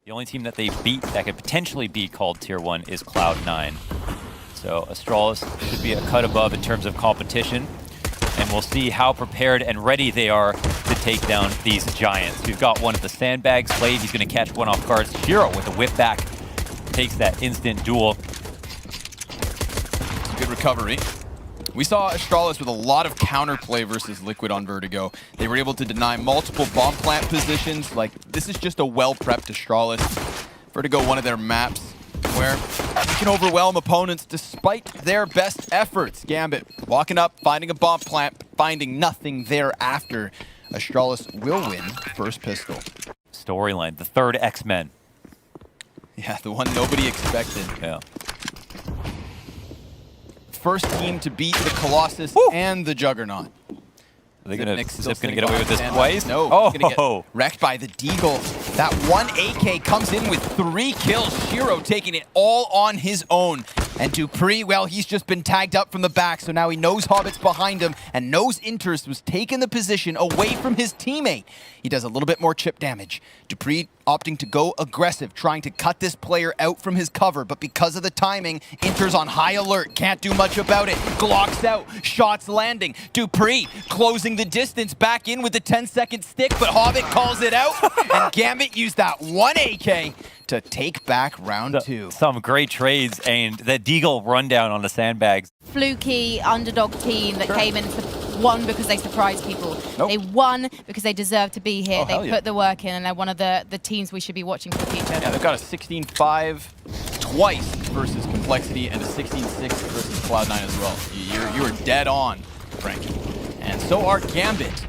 The only team that they beat that could potentially be called Tier 1 is Cloud9. So Astralis should be a cut above in terms of competition. And we'll see how prepared and ready they are to take down these giants. We've got one of the sandbags played. He's going to catch one off guard. Hero with a whip back takes that instant duel. Good recovery. We saw Astralis with a lot of counterplay versus Liquid on Vertigo. They were able to deny multiple bomb plant positions. Like, this is just a well-prepped Astralis. Vertigo, one of their maps where you can overwhelm opponents despite their best efforts. Gambit walking up, finding a bomb plant, finding nothing thereafter. Astralis will win first pistol. Storyline, the third X-Men. Yeah, the one nobody expected. Yeah. First team to beat the Colossus and the Juggernaut. Are they gonna get away with this twice? No, he's gonna get wrecked by the Deagle. That one AK comes in with 3 kills. Shiro taking it all on his own. And Dupree, well, he's just been tagged up from the back, so now he knows Hobbit's behind him and knows Interest was taking the position away from his teammate. He does a little bit more chip damage. Dupree opting to go aggressive, trying to cut this player out from his cover, but because of the timing, Inter's on high alert, can't do much about it. Glocks out, shots landing. Dupree closing the distance, back in with the 10-second stick, but Hobbit calls it out, and Gambit used that one AK to take back round 2. Some great trades, and the Deagle rundown on the sandbags. Fluky underdog team that came in for won because they surprised people. Nope. They won because they deserve to be here. Oh, they put the work in, and they're one of the teams we should be watching for the future. Yeah, they've got a 16-5 twice versus Complexity and a 16-6 versus Cloud9 as well. You are dead on, Frank. And so are Gambit.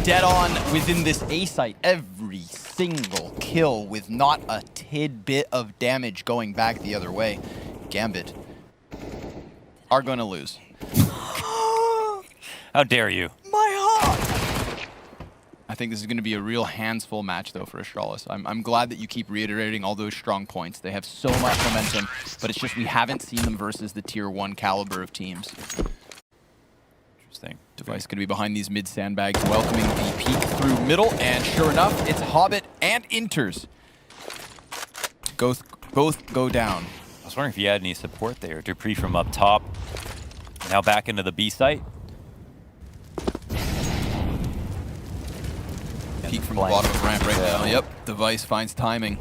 Dead on within this A site. Every single kill with not a tidbit of damage going back the other way. Gambit are going to lose. How dare you? My heart! I think this is going to be a real hands-full match, though, for Astralis. I'm glad that you keep reiterating all those strong points. They have so much momentum, but it's just we haven't seen them versus the Tier 1 caliber of teams. Interesting. Device going to be behind these mid sandbags, welcoming the peek through middle, and sure enough, it's Hobbit and Inters. Both go down. I was wondering if you had any support there. Dupree from up top. Now back into the B site. Peek from the bottom of the ramp right now. Yep, Device finds timing.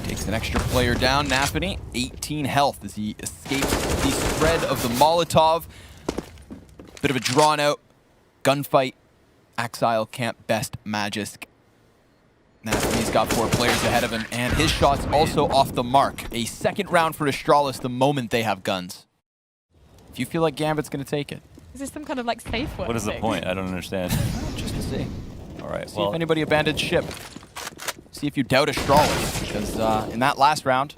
Takes an extra player down. NaVi, 18 health as he escapes the spread of the Molotov. Bit of a drawn out gunfight. Axile can't best Magisk. NaVi's got 4 players ahead of him, and his shot's also off the mark. A second round for Astralis the moment they have guns. If you feel like Gambit's going to take it. Is this some kind of like safe word? What is the point? I don't understand. Just to see. All right, See if anybody abandoned ship. See if you doubt Astralis, because in that last round,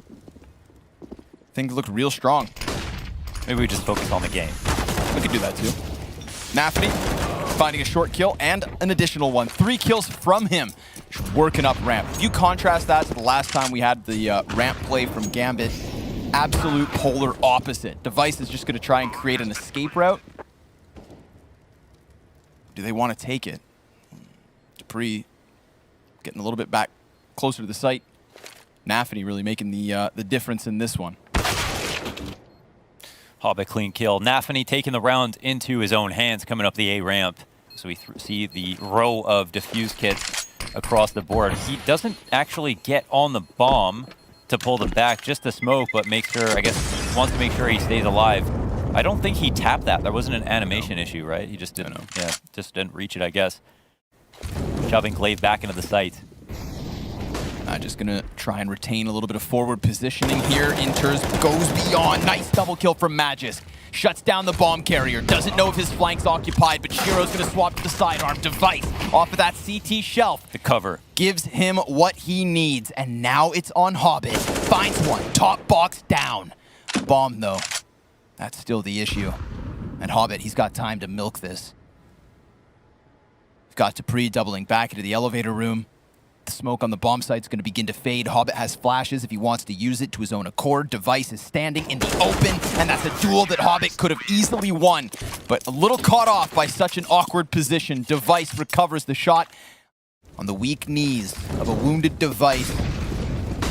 things looked real strong. Maybe we just focus on the game. We could do that too. NaVi finding a short kill and an additional one. 3 kills from him. Working up ramp. If you contrast that to the last time we had the ramp play from Gambit, absolute polar opposite. Device is just going to try and create an escape route. Do they want to take it? Dupree getting a little bit back closer to the site. NaVi really making the difference in this one. Hobbit clean kill. NaVi taking the round into his own hands coming up the A ramp. So we see the row of defuse kits across the board. He doesn't actually get on the bomb to pull them back, just the smoke, but make sure, I guess, he wants to make sure he stays alive. I don't think he tapped that. There wasn't an animation issue, right? He just didn't. Yeah, just didn't reach it, I guess. Shoving Glaive back into the site. Just gonna try and retain a little bit of forward positioning here. Inters goes beyond. Nice double kill from Magisk. Shuts down the bomb carrier. Doesn't know if his flank's occupied, but Shiro's gonna swap to the sidearm. Device off of that CT shelf. The cover. Gives him what he needs, and now it's on Hobbit. Finds one. Top box down. Bomb, though. That's still the issue. And Hobbit, he's got time to milk this. Got Dupree doubling back into the elevator room. The smoke on the bomb site's going to begin to fade. Hobbit has flashes if he wants to use it to his own accord. Device is standing in the open, and that's a duel that Hobbit could have easily won. But a little caught off by such an awkward position. Device recovers the shot. on the weak knees of a wounded device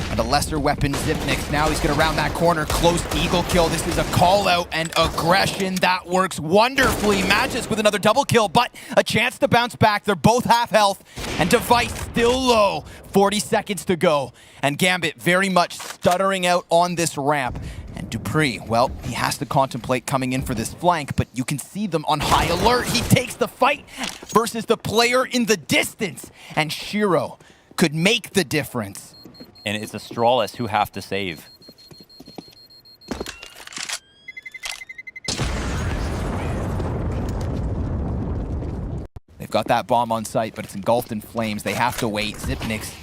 and a lesser weapon, Zipnix. Now he's going to round that corner. Close eagle kill. This is a call out and aggression that works wonderfully. Magisk with another double kill, but a chance to bounce back. They're both half health, and Device still low. 40 seconds to go, and Gambit very much stuttering out on this ramp. And dupreeh, well, he has to contemplate coming in for this flank, but you can see them on high alert. He takes the fight versus the player in the distance, and Shiro could make the difference. And it's Astralis who have to save. They've got that bomb on site, but it's engulfed in flames. They have to wait. Zipnix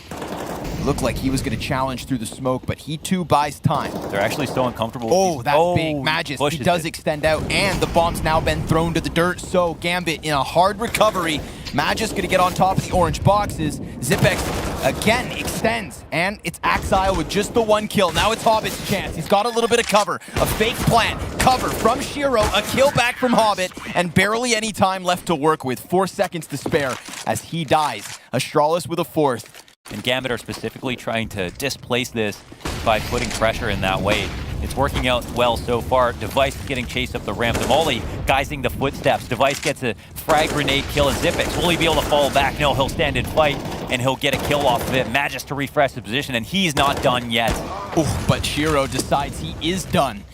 looked like he was going to challenge through the smoke, but he too buys time. They're actually so uncomfortable. Oh, that's big. Magisk, he does extend out, and the bomb's now been thrown to the dirt, so Gambit in a hard recovery. Magisk going to get on top of the orange boxes. Zipex again extends, and it's Axile with just the one kill. Now it's Hobbit's chance. He's got a little bit of cover. A fake plant. Cover from Shiro. A kill back from Hobbit, and barely any time left to work with. 4 seconds to spare as he dies. Astralis with a fourth. And Gambit are specifically trying to displace this by putting pressure in that way. It's working out well so far. Device getting chased up the ramp. The Molly guising the footsteps. Device gets a frag grenade kill, and Zipix will he be able to fall back? No, he'll stand and fight, and he'll get a kill off of it. Magisk to refresh the position, and he's not done yet. Ooh, but Shiro decides he is done.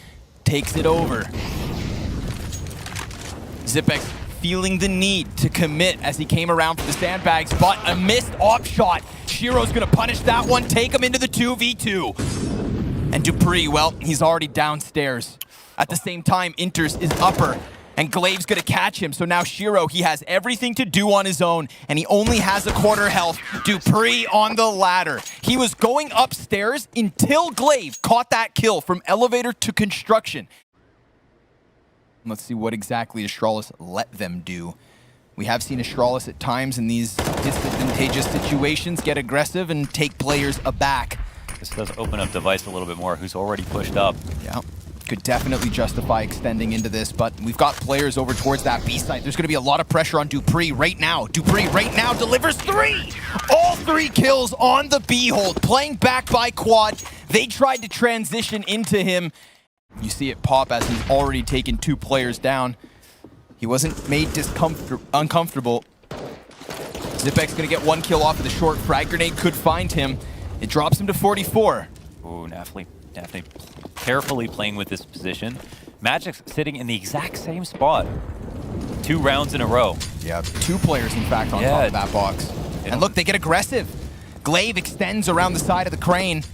Takes it over. Zipix feeling the need to commit as he came around for the sandbags, but a missed op shot. Shiro's gonna punish that one, take him into the 2v2. And dupreeh, well, he's already downstairs. At the same time, Inters is upper, and Glaive's gonna catch him. So now Shiro, he has everything to do on his own, and he only has a quarter health. dupreeh on the ladder. He was going upstairs until Glaive caught that kill from elevator to construction. Let's see what exactly Astralis let them do. We have seen Astralis at times in these disadvantageous situations get aggressive and take players aback. This does open up Device a little bit more, who's already pushed up. Yeah, could definitely justify extending into this, but we've got players over towards that B site. There's going to be a lot of pressure on dupreeh right now. dupreeh right now delivers 3! All 3 kills on the B hold, playing back by quad. They tried to transition into him. You see it pop as he's already taken 2 players down. He wasn't made uncomfortable. Zipek's gonna get 1 kill off of the short. Frag grenade could find him. It drops him to 44. Ooh, NaVi carefully playing with this position. Magic's sitting in the exact same spot. 2 rounds in a row. Yeah, 2 players in fact on top of that box. And look, they get aggressive. Glaive extends around the side of the crane.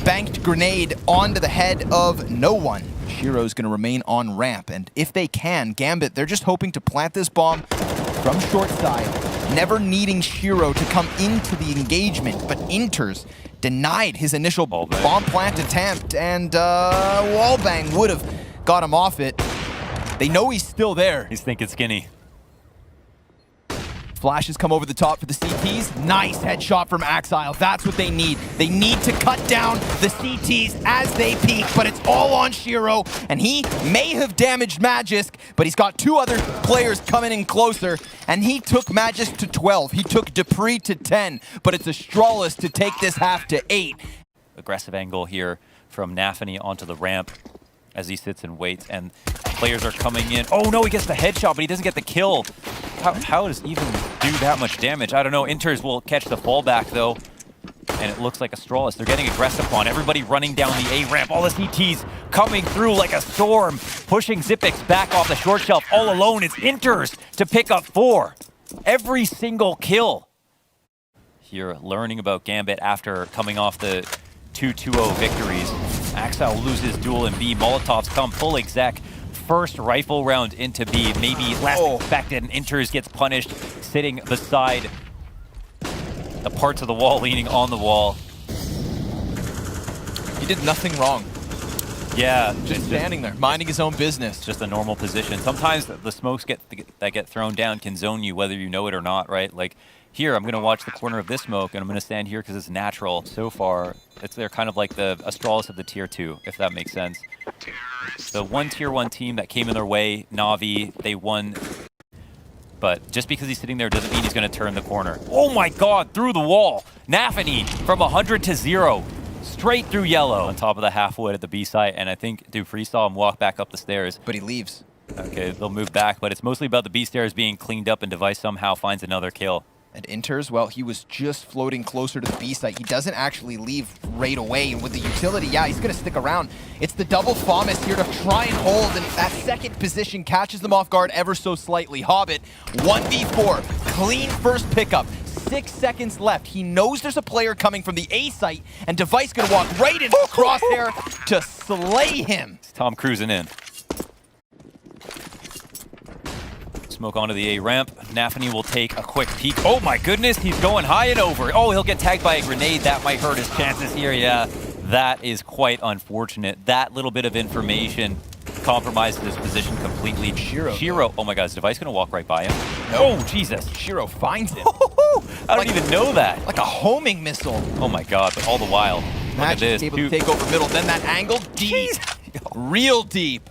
Banked grenade onto the head of no one. Shiro's going to remain on ramp, and if they can, Gambit, they're just hoping to plant this bomb from short side, never needing Shiro to come into the engagement, but Inters denied his initial bomb plant attempt, and wallbang would have got him off it. They know he's still there. He's thinking skinny. Flashes come over the top for the CTs. Nice headshot from Axile. That's what they need. They need to cut down the CTs as they peak, but it's all on Shiro, and he may have damaged Magisk, but he's got 2 other players coming in closer, and he took Magisk to 12. He took dupreeh to 10, but it's Astralis to take this half to 8. Aggressive angle here from NaVi onto the ramp as he sits and waits, and players are coming in. Oh no, he gets the headshot, but he doesn't get the kill. How does even do that much damage? I don't know. Inters will catch the fallback though, and it looks like Astralis. They're getting aggressive on everybody running down the A ramp. All the CTs coming through like a storm, pushing Zipix back off the short shelf. All alone, it's Inters to pick up 4. Every single kill. Here, learning about Gambit after coming off the 2-2-0 victories. Axel loses duel in B. Molotovs come full exec. First rifle round into B. Maybe last expected, and Inters gets punished, sitting beside the parts of the wall, leaning on the wall. He did nothing wrong. Yeah. Just standing there, minding his own business. Just a normal position. Sometimes the smokes that get thrown down can zone you whether you know it or not, right? Like, here, I'm going to watch the corner of this smoke, and I'm going to stand here because it's natural. So far, they're kind of like the Astralis of the Tier 2, if that makes sense. The one Tier 1 team that came in their way, NaVi, they won but just because he's sitting there doesn't mean he's going to turn the corner. Oh my god, through the wall. NaVi from 100 to 0. Straight through yellow. On top of the half wood at the B site, and I think Dupree saw him walk back up the stairs. But he leaves. Okay, they'll move back, but it's mostly about the B stairs being cleaned up, and Device somehow finds another kill. And enters, well, he was just floating closer to the B site. He doesn't actually leave right away. And with the utility, yeah, he's going to stick around. It's the double Famas here to try and hold. And that second position catches them off guard ever so slightly. Hobbit, 1v4. Clean first pickup. 6 seconds left. He knows there's a player coming from the A site. And Device going to walk right into the crosshair to slay him. It's Tom cruising in. Smoke onto the A ramp. NaVi will take a quick peek. Oh my goodness, he's going high and over. Oh, he'll get tagged by a grenade. That might hurt his chances here. Yeah, that is quite unfortunate. That little bit of information compromises his position completely. Shiro. Oh my god, is Device going to walk right by him? No. Oh, Jesus. Shiro finds him. I don't even know that. Like a homing missile. Oh my god, but all the while. Look at this. Able to take over middle. Then that angle deep. Real deep.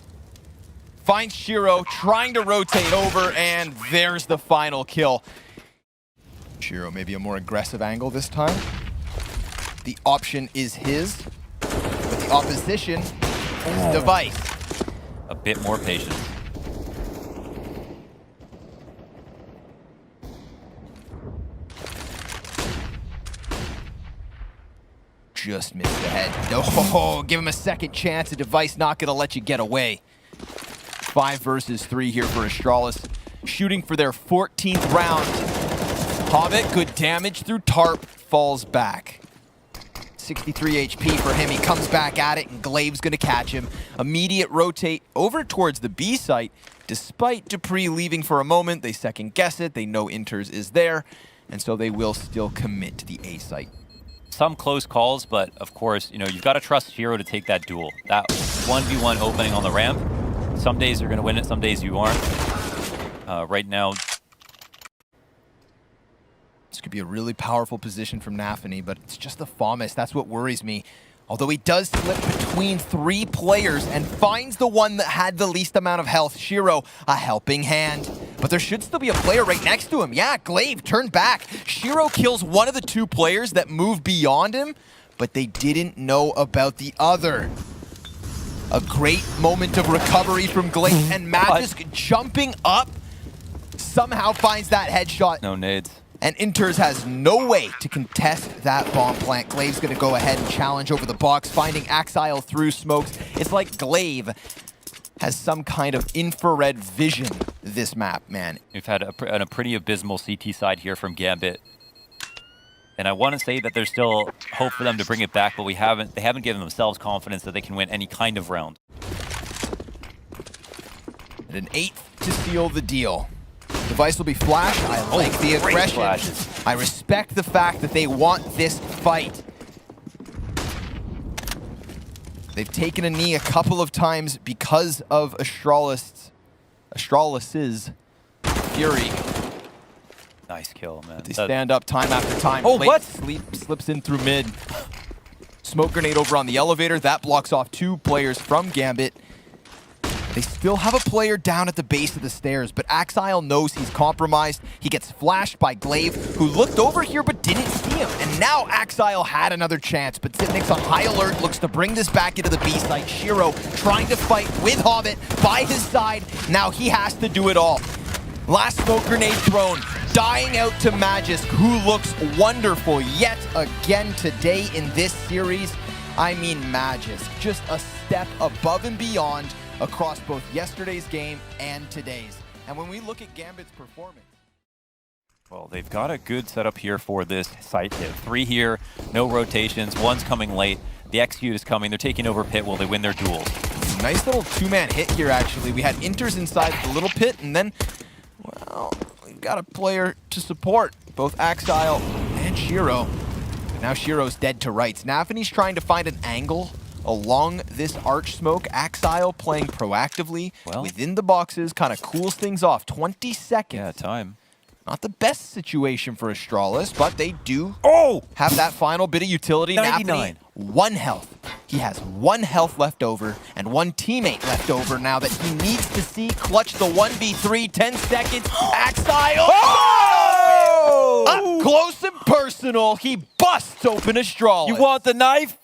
Finds Shiro, trying to rotate over, and there's the final kill. Shiro, maybe a more aggressive angle this time. The option is his, but the opposition is Device. A bit more patience. Just missed the head. Oh, give him a second chance. A Device not going to let you get away. 5 versus 3 here for Astralis, shooting for their 14th round. Hobbit, good damage through tarp, falls back. 63 HP for him. He comes back at it, and Glaive's going to catch him. Immediate rotate over towards the B site. Despite Dupree leaving for a moment, they second guess it. They know Inters is there, and so they will still commit to the A site. Some close calls, but of course, you know, you've got to trust Shiro to take that duel. That 1v1 opening on the ramp. Some days you're going to win it, some days you aren't. Right now, this could be a really powerful position from NaVi, but it's just the Famas. That's what worries me. Although he does slip between 3 players and finds the one that had the least amount of health. Shiro, a helping hand. But there should still be a player right next to him. Yeah, Glaive turned back. Shiro kills one of the 2 players that move beyond him, but they didn't know about the other. A great moment of recovery from Glaive, and Magisk jumping up somehow finds that headshot. no nades. And Inters has no way to contest that bomb plant. Glaive's going to go ahead and challenge over the box, finding Axile through smokes. It's like Glaive has some kind of infrared vision this map, man. We've had a pretty abysmal CT side here from Gambit. And I want to say that there's still hope for them to bring it back, but they haven't given themselves confidence that they can win any kind of round. And an 8th to seal the deal. Device will be flashed. I like the aggression. I respect the fact that they want this fight. They've taken a knee a couple of times because of Astralis's fury. Nice kill, man. They stand up time after time. Oh, what? Slips in through mid. Smoke grenade over on the elevator. That blocks off 2 players from Gambit. They still have a player down at the base of the stairs, but Axile knows he's compromised. He gets flashed by Glaive, who looked over here but didn't see him. And now Axile had another chance, but Zitnik's on high alert, looks to bring this back into the B site. Shiro trying to fight with Hobbit by his side. Now he has to do it all. Last smoke grenade thrown, dying out to Magisk, who looks wonderful yet again today in this series. I mean, Magisk, just a step above and beyond across both yesterday's game and today's. And when we look at Gambit's performance, well, they've got a good setup here for this site hit. 3 here, no rotations, 1's coming late. The execute is coming. They're taking over pit while they win their duels. Nice little 2-man hit here, actually. We had Inters inside the little pit, and then, well, we've got a player to support both Axile and Shiro. But now Shiro's dead to rights. NaVi's trying to find an angle along this arch smoke. Axile playing proactively within the boxes, kind of cools things off. 20 seconds. Yeah, time. Not the best situation for Astralis, but they do have that final bit of utility. 99. NaVi, 1 health. He has 1 health left over and 1 teammate left over now that he needs to see clutch the 1v3, 10 seconds, Axile! Oh! Up close and personal, he busts open Astralis. You want the knife?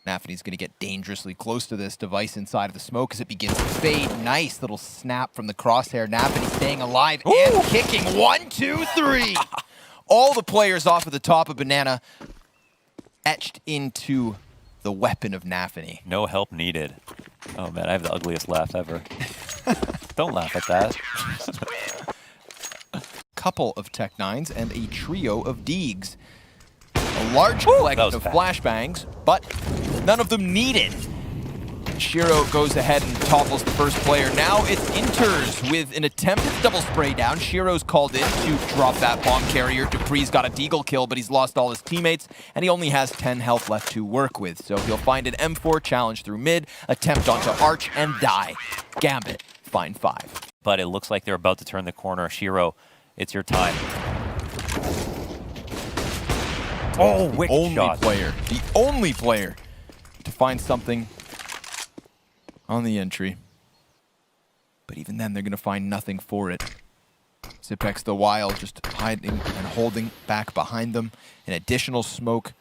NaVi's going to get dangerously close to this device inside of the smoke as it begins to fade. Nice little snap from the crosshair. NaVi staying alive and kicking. 1, 2, 3. All the players off of the top of Banana etched into the weapon of NaVi. No help needed. Oh man, I have the ugliest laugh ever. Don't laugh at that. Couple of Tech-9s and a trio of Deegs. A large collection of flashbangs, but none of them needed. Shiro goes ahead and topples the first player. Now it's Inters with an attempted double spray down. Shiro's called in to drop that bomb carrier. Dupree's got a deagle kill, but he's lost all his teammates, and he only has 10 health left to work with. So he'll find an M4 challenge through mid, attempt onto Arch, and die. Gambit, find 5. But it looks like they're about to turn the corner. Shiro, it's your time. Oh, wicked shot. The only player to find something on the entry. But even then, they're going to find nothing for it. Zipex the Wild just hiding and holding back behind them. An additional smoke.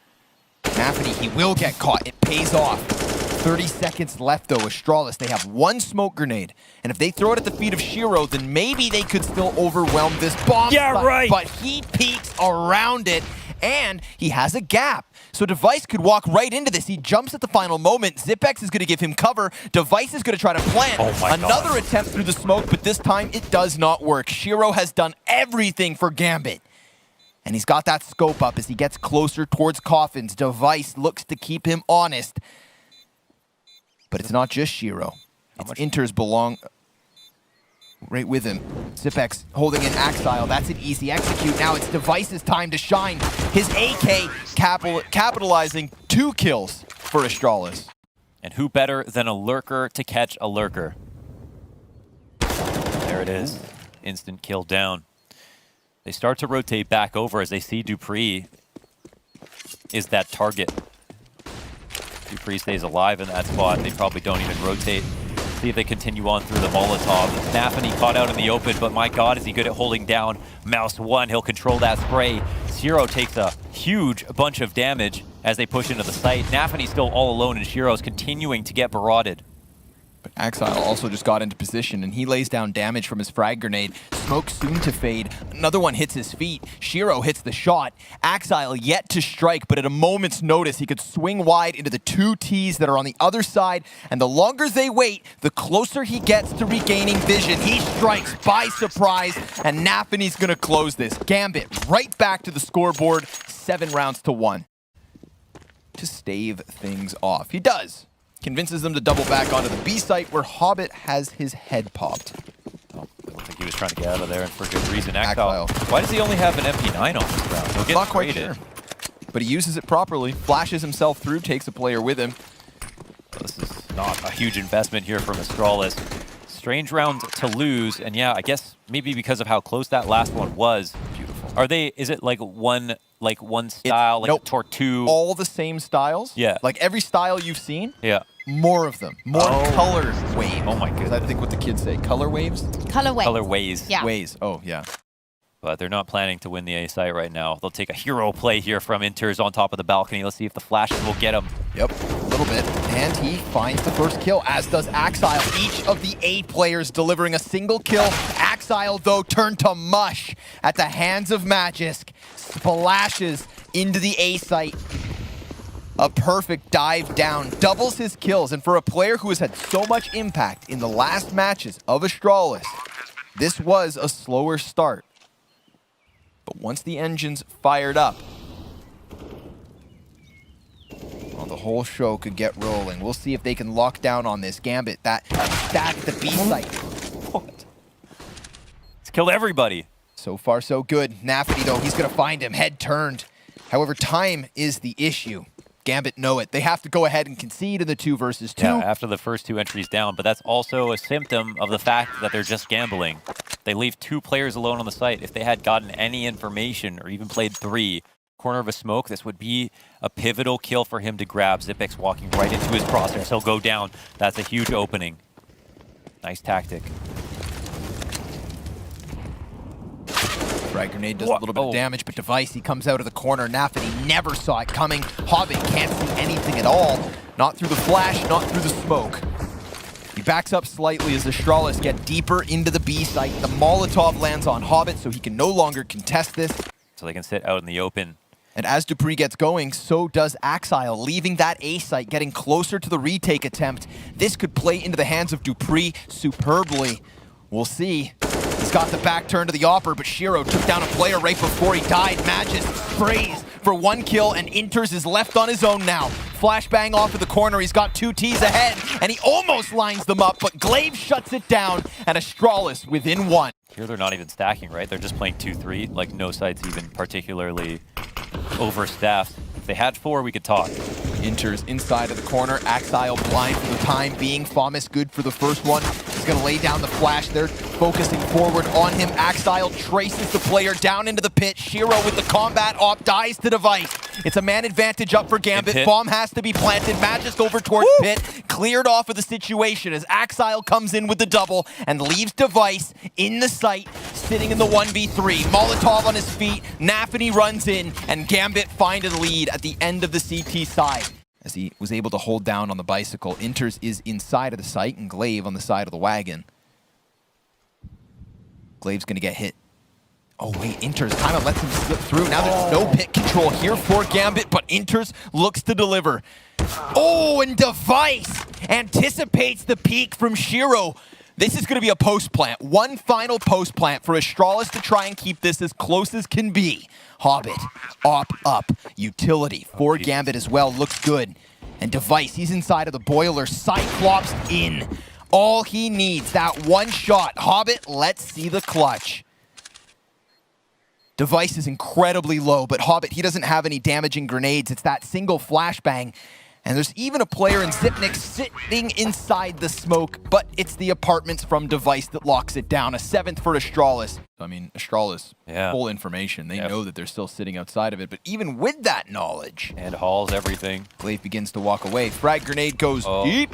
NaVi, he will get caught. It pays off. 30 seconds left, though. Astralis, they have 1 smoke grenade. And if they throw it at the feet of Shiro, then maybe they could still overwhelm this bomb. Yeah, right. But he peeks around it. And he has a gap. So Device could walk right into this. He jumps at the final moment. Zipex is going to give him cover. Device is going to try to plant. Another attempt through the smoke, but this time it does not work. Shiro has done everything for Gambit. And he's got that scope up as he gets closer towards Coffins. Device looks to keep him honest. But it's not just Shiro. It's Inters belong right with him. Zipex holding in Axile. That's an easy execute. Now it's Device's time to shine. His AK capitalizing 2 kills for Astralis. And who better than a lurker to catch a lurker? There it is. Instant kill down. They start to rotate back over as they see Dupree is that target. Dupree stays alive in that spot. They probably don't even rotate. See if they continue on through the Molotov. NaVi caught out in the open, but my god, is he good at holding down Mouse 1. He'll control that spray. Zero takes a huge bunch of damage as they push into the site. NaVi still all alone, and Shiro's continuing to get barraged. But Axile also just got into position, and he lays down damage from his frag grenade. Smoke soon to fade. Another one hits his feet. Shiro hits the shot. Axile yet to strike, but at a moment's notice, he could swing wide into the 2 Ts that are on the other side. And the longer they wait, the closer he gets to regaining vision. He strikes by surprise, and NaVi's going to close this. Gambit right back to the scoreboard, 7 rounds to 1. To stave things off. He does. Convinces them to double back onto the B site where Hobbit has his head popped. Oh, it looked like he was trying to get out of there, and for good reason. Axile. Why does he only have an MP9 on this round? He'll get Not quite traded. sure. But he uses it properly, flashes himself through, takes a player with him. Well, this is not a huge investment here from Astralis. Strange round to lose, and yeah, I guess maybe because of how close that last one was. Beautiful. Are they? Is it like one style, like nope. Tortu? All the same styles? Yeah. Like every style you've seen? Yeah. More of them. More color waves. Oh my goodness. I think what the kids say. Color waves? Color waves. Color ways. Yeah. Ways. Oh, yeah. But they're not planning to win the A site right now. They'll take a hero play here from Inters on top of the balcony. Let's see if the flashes will get him. Yep, a little bit. And he finds the first kill, as does Axile. Each of the 8 players delivering a single kill. Axile, though, turned to mush at the hands of Magisk. Splashes into the A site. A perfect dive down, doubles his kills. And for a player who has had so much impact in the last matches of Astralis, this was a slower start. But once the engines fired up, well, the whole show could get rolling. We'll see if they can lock down on this. Gambit, that stack at the B site. What? It's killed everybody. So far, so good. NaVi, though, he's going to find him, head turned. However, time is the issue. Gambit know it. They have to go ahead and concede in the 2 versus 2. Yeah, after the first 2 entries down, but that's also a symptom of the fact that they're just gambling. They leave 2 players alone on the site. If they had gotten any information or even played 3, of corner of a smoke, this would be a pivotal kill for him to grab. Xyp9x walking right into his crosshairs. He'll go down. That's a huge opening. Nice tactic. Frag grenade does a little bit of damage, but Device, he comes out of the corner. NaVi never saw it coming. Hobbit can't see anything at all. Not through the flash, not through the smoke. He backs up slightly as the Astralis get deeper into the B site. The Molotov lands on Hobbit, so he can no longer contest this. So they can sit out in the open. And as dupreeh gets going, so does Axile, leaving that A site, getting closer to the retake attempt. This could play into the hands of dupreeh superbly. We'll see. He's got the back turn to the Opper, but Shiro took down a player right before he died. Magis sprays for 1 kill, and Inters is left on his own now. Flashbang off of the corner. He's got 2 Ts ahead, and he almost lines them up, but Glaive shuts it down, and Astralis within 1. Here they're not even stacking, right? They're just playing 2-3. Like, no sites even particularly overstaffed. If they had 4, we could talk. Inters inside of the corner. Axile blind for the time being. Famis good for the first one. He's going to lay down the flash. They're focusing forward on him. Axile traces the player down into the pit. Shiro with the combat op dies to Device. It's a man advantage up for Gambit. Bomb has to be planted. Magisk over towards pit. Cleared off of the situation as Axile comes in with the double and leaves Device in the site, sitting in the 1v3. Molotov on his feet. NaVi runs in, and Gambit find a lead at the end of the CT side. As he was able to hold down on the bicycle, Inters is inside of the site, and Glaive on the side of the wagon. Glaive's going to get hit. Oh wait, Inters kind of lets him slip through. Now there's no pit control here for Gambit, but Inters looks to deliver. Oh, and Device anticipates the peek from Shiro. This is going to be a post plant. One final post plant for Astralis to try and keep this as close as can be. Hobbit, op up, utility for Gambit as well, looks good. And Device, he's inside of the boiler, Cyclops in. All he needs, that one shot. Hobbit, let's see the clutch. Device is incredibly low, but Hobbit, he doesn't have any damaging grenades. It's that single flashbang. And there's even a player in Xyp9x sitting inside the smoke, but it's the apartments from Device that locks it down. A 7th for Astralis. I mean, Astralis, full information. They know that they're still sitting outside of it, but even with that knowledge... And hauls everything. Glaive begins to walk away. Frag grenade goes deep,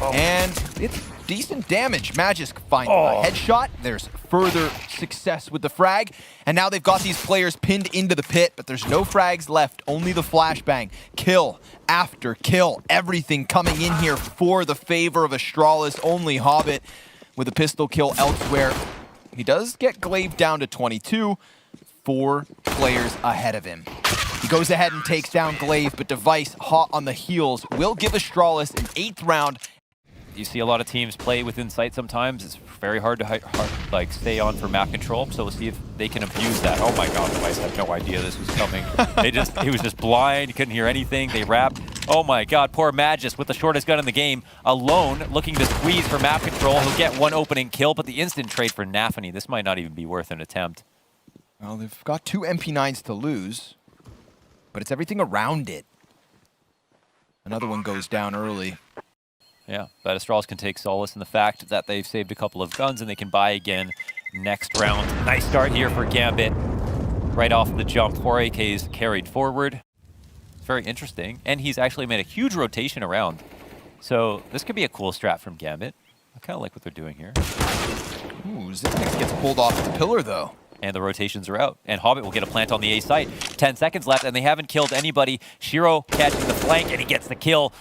and it's decent damage. Magisk finds a headshot. There's further success with the frag, and now they've got these players pinned into the pit, but there's no frags left, only the flashbang. Kill after kill, everything coming in here for the favor of Astralis. Only Hobbit with a pistol kill elsewhere. He does get Glaive down to 22, 4 players ahead of him. He goes ahead and takes down Glaive, but Device, hot on the heels, will give Astralis an 8th round. You see a lot of teams play within sight sometimes. It's very hard to like stay on for map control, so we'll see if they can abuse that. Oh my god, Device had no idea this was coming. He was just blind, couldn't hear anything. They wrapped. Oh my god, poor Magis with the shortest gun in the game, alone, looking to squeeze for map control. He'll get one opening kill, but the instant trade for NaVi, this might not even be worth an attempt. Well, they've got 2 MP9s to lose, but it's everything around it. Another one goes down early. Yeah, but Astralis can take solace in the fact that they've saved a couple of guns and they can buy again next round. Nice start here for Gambit. Right off the jump, 4 AKs carried forward. It's very interesting, and he's actually made a huge rotation around. So this could be a cool strat from Gambit. I kind of like what they're doing here. Ooh, Xyp9x gets pulled off the pillar, though. And the rotations are out. And Hobbit will get a plant on the A site. 10 seconds left, and they haven't killed anybody. Shiro catches the flank, and he gets the kill.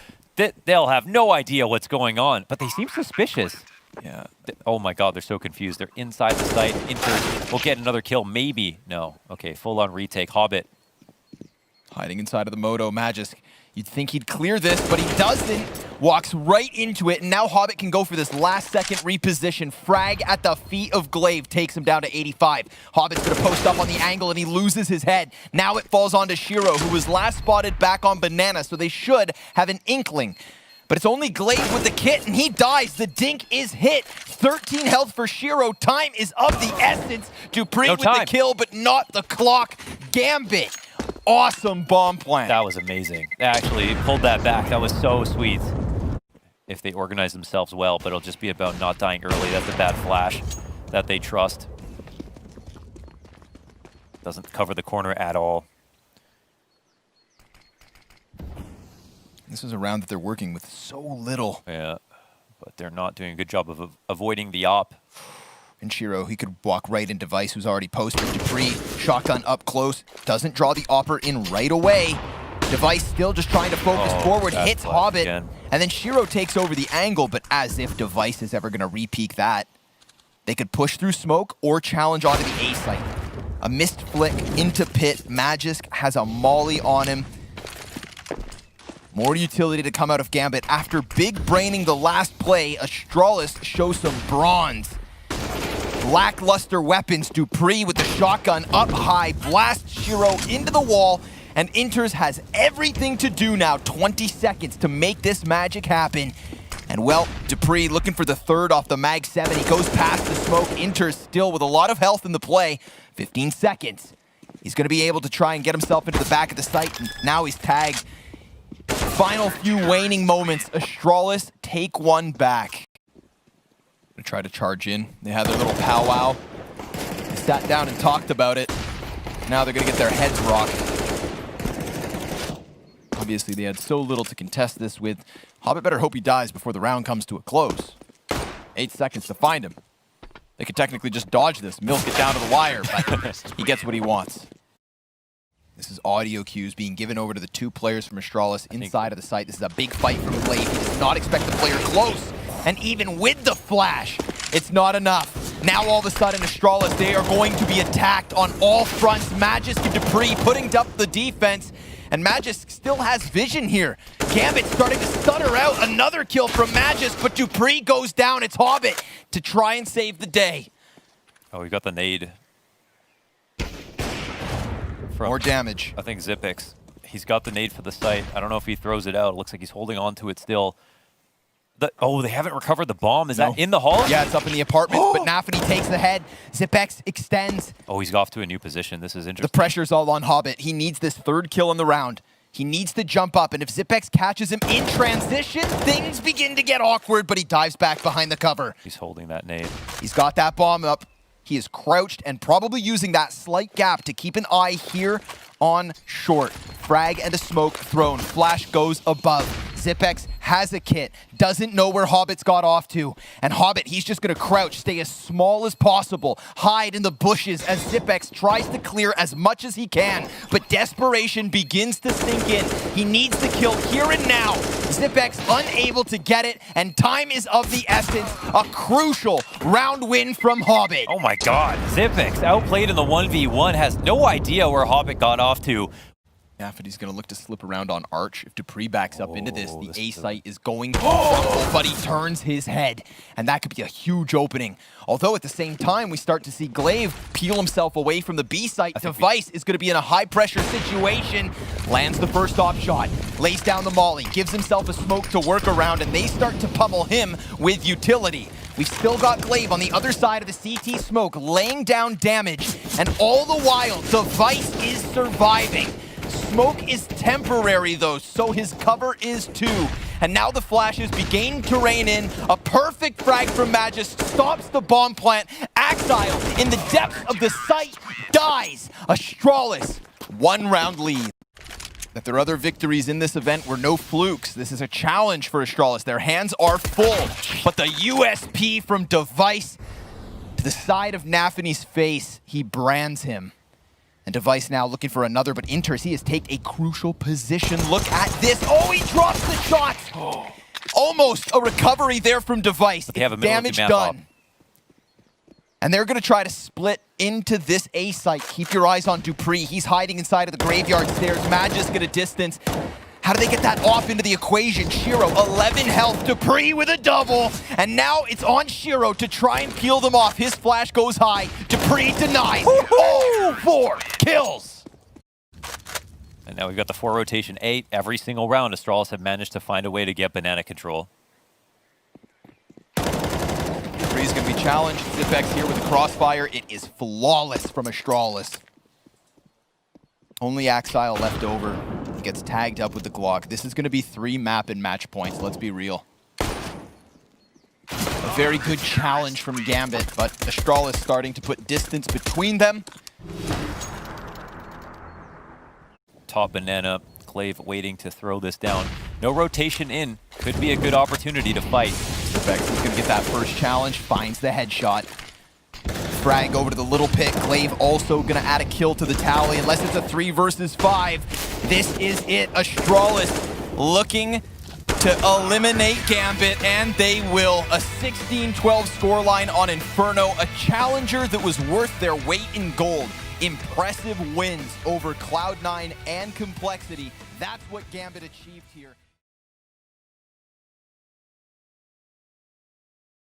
They'll have no idea what's going on, but they seem suspicious. Yeah. Oh my god, they're so confused. They're inside the site. Inters will get another kill, maybe. No. Okay, full-on retake. Hobbit. Hiding inside of the moto. Magisk, you'd think he'd clear this, but he doesn't. Walks right into it, and now Hobbit can go for this last-second reposition. Frag at the feet of Glaive takes him down to 85. Hobbit's going to post up on the angle, and he loses his head. Now it falls onto Shiro, who was last spotted back on Banana, so they should have an inkling. But it's only Glaive with the kit, and he dies. The dink is hit. 13 health for Shiro. Time is of the essence. dupreeh with the kill, but not the clock. Gambit. Awesome bomb plant. That was amazing. They actually pulled that back. That was so sweet. If they organize themselves well, but it'll just be about not dying early. That's a bad flash that they trust. Doesn't cover the corner at all. This is a round that they're working with so little. Yeah, but they're not doing a good job of avoiding the op. And Shiro, he could walk right into Vice, who's already posted. Dupree, shotgun up close, doesn't draw the opper in right away. Device still just trying to focus forward, hits Hobbit, again. And then Shiro takes over the angle, but as if Device is ever going to re-peek that. They could push through smoke or challenge onto the A site. A missed flick into pit. Magisk has a molly on him. More utility to come out of Gambit. After big braining the last play, Astralis shows some bronze. Lackluster weapons. Dupree with the shotgun up high, blasts Shiro into the wall, and Inters has everything to do now. 20 seconds to make this magic happen. And well, Dupree looking for the third off the Mag 7. He goes past the smoke. Inters still with a lot of health in the play. 15 seconds. He's going to be able to try and get himself into the back of the site. And now he's tagged. Final few waning moments. Astralis take one back. Gonna try to charge in. They had their little powwow. They sat down and talked about it. Now they're going to get their heads rocked. Obviously, they had so little to contest this with. Hobbit better hope he dies before the round comes to a close. 8 seconds to find him. They could technically just dodge this, milk it down to the wire, but he gets what he wants. This is audio cues being given over to the two players from Astralis inside of the site. This is a big fight from Glaive. He does not expect the player close. And even with the flash, it's not enough. Now all of a sudden, Astralis, they are going to be attacked on all fronts. Magisk and Dupree putting up the defense. And Magisk still has vision here. Gambit starting to stutter out. Another kill from Magisk, but Dupree goes down. It's Hobbit to try and save the day. Oh, we got the nade. More damage. I think Zipix. He's got the nade for the site. I don't know if he throws it out. It looks like he's holding on to it still. Oh, they haven't recovered the bomb. Is that in the hall? Yeah, it's up in the apartment, but NaVi takes the head. Zipix extends. Oh, he's off to a new position. This is interesting. The pressure's all on Hobbit. He needs this third kill in the round. He needs to jump up, and if Zipix catches him in transition, things begin to get awkward, but he dives back behind the cover. He's holding that nade. He's got that bomb up. He is crouched and probably using that slight gap to keep an eye here on short. Frag and a smoke thrown. Flash goes above. Zipix has a kit, doesn't know where Hobbit's got off to. And Hobbit, he's just going to crouch, stay as small as possible, hide in the bushes as Zipix tries to clear as much as he can. But desperation begins to sink in. He needs to kill here and now. Zipix unable to get it, and time is of the essence. A crucial round win from Hobbit. Oh my god, Zipix outplayed in the 1v1, has no idea where Hobbit got off to. NaVi's going to look to slip around on Arch. If Dupree backs up into this, the A site is going to crumble, but he turns his head, and that could be a huge opening. Although at the same time, we start to see Glaive peel himself away from the B site. Device is going to be in a high-pressure situation. Lands the first off shot, lays down the molly, gives himself a smoke to work around, and they start to pummel him with utility. We've still got Glaive on the other side of the CT smoke, laying down damage, and all the while, Device is surviving. Smoke is temporary, though, so his cover is too. And now the flashes begin to rain in. A perfect frag from Magisk stops the bomb plant. Axile, in the depths of the site, dies. Astralis, 1 round lead. That their other victories in this event were no flukes. This is a challenge for Astralis. Their hands are full, but the USP from Device to the side of NaVi's face, he brands him. And Device now looking for another, but Inters, he has taken a crucial position. Look at this. Oh, he drops the shot. Almost a recovery there from Device. Damage done. And they're going to try to split into this A site. Keep your eyes on Dupree. He's hiding inside of the graveyard stairs. Magisk at a distance. How do they get that off into the equation? Shiro, 11 health. Dupree with a double. And now it's on Shiro to try and peel them off. His flash goes high. Dupree denies. All 4 kills. And now we've got the 4 rotation 8. Every single round, Astralis have managed to find a way to get banana control. Dupree's going to be challenged. Zipix here with the crossfire. It is flawless from Astralis. Only Axile left over. Gets tagged up with the Glock. This is going to be 3 map and match points, let's be real. A very good challenge from Gambit, but Astralis starting to put distance between them. Top banana, Glaive waiting to throw this down. No rotation in. Could be a good opportunity to fight. Vex is going to get that first challenge, finds the headshot. Frag over to the little pit. Glaive also going to add a kill to the tally, unless it's a 3 versus 5. This is it. Astralis looking to eliminate Gambit, and they will. A 16-12 scoreline on Inferno, a challenger that was worth their weight in gold. Impressive wins over Cloud9 and Complexity. That's what Gambit achieved here.